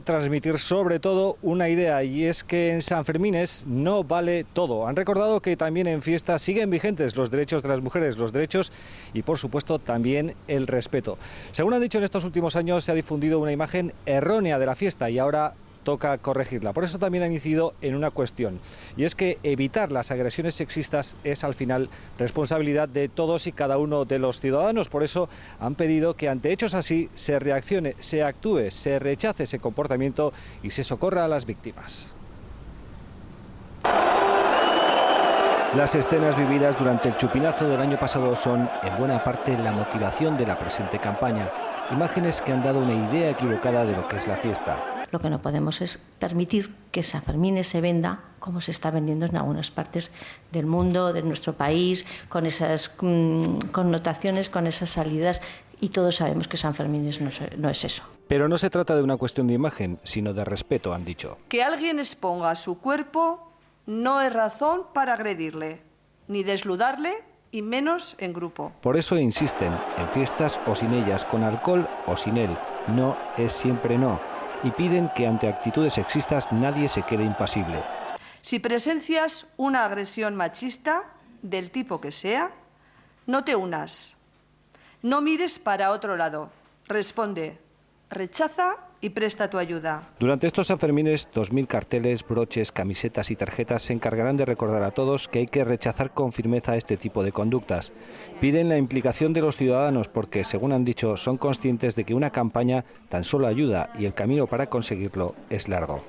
Transmitir sobre todo una idea, y es que en Sanfermines no vale todo. Han recordado que también en fiestas siguen vigentes los derechos de las mujeres, los derechos y por supuesto también el respeto. Según han dicho, en estos últimos años se ha difundido una imagen errónea de la fiesta y ahora toca corregirla. Por eso también han incidido en una cuestión, y es que evitar las agresiones sexistas es al final responsabilidad de todos y cada uno de los ciudadanos. Por eso han pedido que ante hechos así se reaccione, se actúe, se rechace ese comportamiento y se socorra a las víctimas. Las escenas vividas durante el chupinazo del año pasado son en buena parte la motivación de la presente campaña. Imágenes que han dado una idea equivocada de lo que es la fiesta. Lo que no podemos es permitir que Sanfermines se venda como se está vendiendo en algunas partes del mundo, de nuestro país, con esas connotaciones, con esas salidas, y todos sabemos que Sanfermines no es eso. Pero no se trata de una cuestión de imagen, sino de respeto, han dicho. Que alguien exponga su cuerpo no es razón para agredirle, ni desnudarle, y menos en grupo. Por eso insisten, en fiestas o sin ellas, con alcohol o sin él, no es siempre no. Y piden que ante actitudes sexistas nadie se quede impasible. Si presencias una agresión machista, del tipo que sea, no te unas. No mires para otro lado. Responde, rechaza y presta tu ayuda. Durante estos Sanfermines, 2000 carteles, broches, camisetas y tarjetas se encargarán de recordar a todos que hay que rechazar con firmeza este tipo de conductas. Piden la implicación de los ciudadanos porque, según han dicho, son conscientes de que una campaña tan solo ayuda y el camino para conseguirlo es largo.